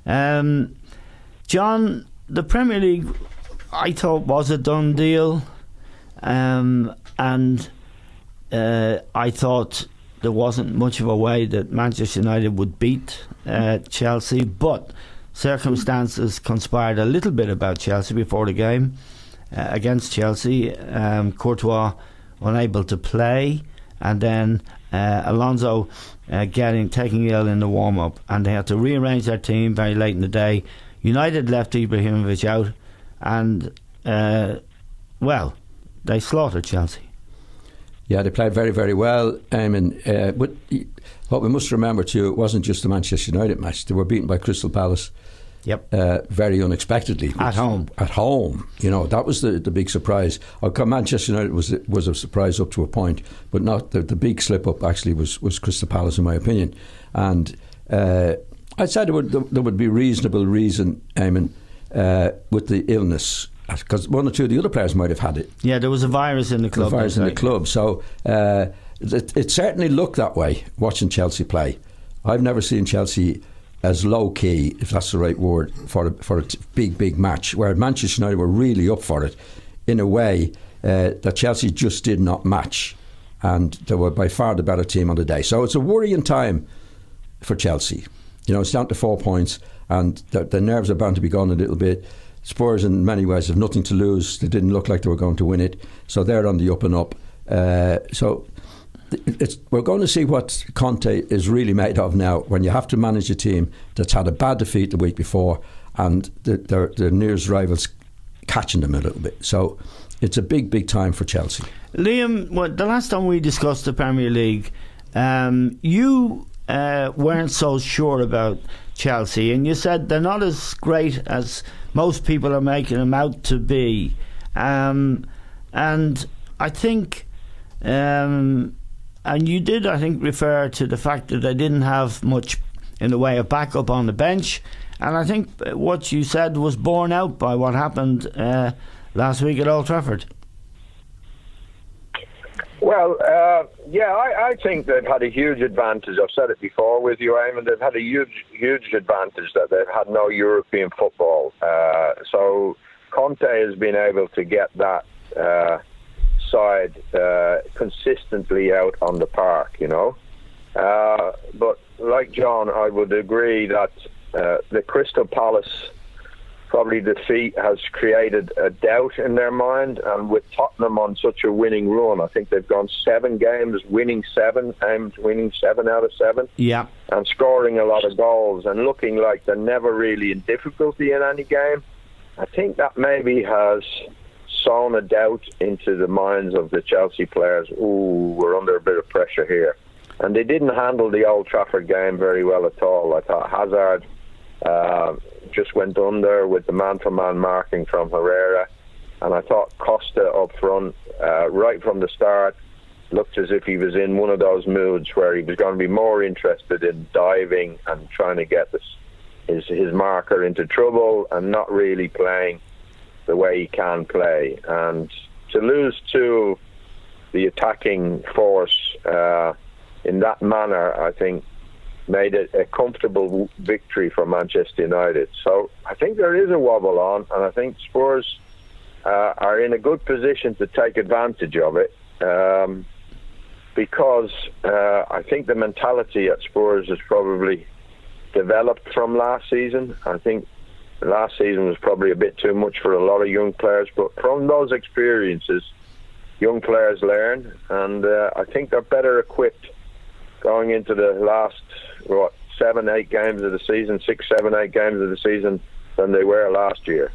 John, the Premier League, I thought, was a done deal, and I thought there wasn't much of a way that Manchester United would beat Chelsea, but circumstances conspired a little bit about Chelsea before the game against Chelsea. Courtois unable to play, and then Alonso taking ill in the warm-up, and they had to rearrange their team very late in the day. United left Ibrahimovic out, and they slaughtered Chelsea. Yeah, they played very, very well. But what we must remember too, it wasn't just the Manchester United match. They were beaten by Crystal Palace. Yep. Very unexpectedly. At home. That was the big surprise. Manchester United was a surprise up to a point, but not the big slip up actually was Crystal Palace, in my opinion. And I'd say there would be reasonable reason, Eamon, with the illness, because one or two of the other players might have had it. Yeah, there was a virus in the club. So it certainly looked that way watching Chelsea play. I've never seen Chelsea as low key, if that's the right word, for a big match, where Manchester United were really up for it in a way that Chelsea just did not match, and they were by far the better team on the day. So it's a worrying time for Chelsea. It's down to 4 points, and the nerves are bound to be gone a little bit. Spurs in many ways have nothing to lose. They didn't look like they were going to win it, so they're on the up and up. We're going to see what Conte is really made of now, when you have to manage a team that's had a bad defeat the week before, and their nearest rivals catching them a little bit. So it's a big time for Chelsea. Liam, the last time we discussed the Premier League, you weren't so sure about Chelsea, and you said they're not as great as most people are making them out to be. And I think... and you did, I think, refer to the fact that they didn't have much in the way of backup on the bench. And I think what you said was borne out by what happened last week at Old Trafford. Well, I think they've had a huge advantage. I've said it before with you, Eamon. They've had a huge advantage that they've had no European football. So Conte has been able to get that side consistently out on the park, but like John, I would agree that the Crystal Palace probably defeat has created a doubt in their mind, and with Tottenham on such a winning run, I think they've gone 7 games winning 7 out of 7, and scoring a lot of goals and looking like they're never really in difficulty in any game. I think that maybe has sown a doubt into the minds of the Chelsea players. We're under a bit of pressure here. And they didn't handle the Old Trafford game very well at all. I thought Hazard just went under with the man-for-man marking from Herrera, and I thought Costa up front, right from the start, looked as if he was in one of those moods where he was going to be more interested in diving and trying to get his marker into trouble, and not really playing the way he can play. And to lose to the attacking force in that manner, I think, made it a comfortable victory for Manchester United. So I think there is a wobble on, and I think Spurs are in a good position to take advantage of it, because I think the mentality at Spurs has probably developed from last season. I think last season was probably a bit too much for a lot of young players, but from those experiences, young players learn, and I think they're better equipped going into the last 7-8 games of the season, 6, 7, 8 games of the season than they were last year.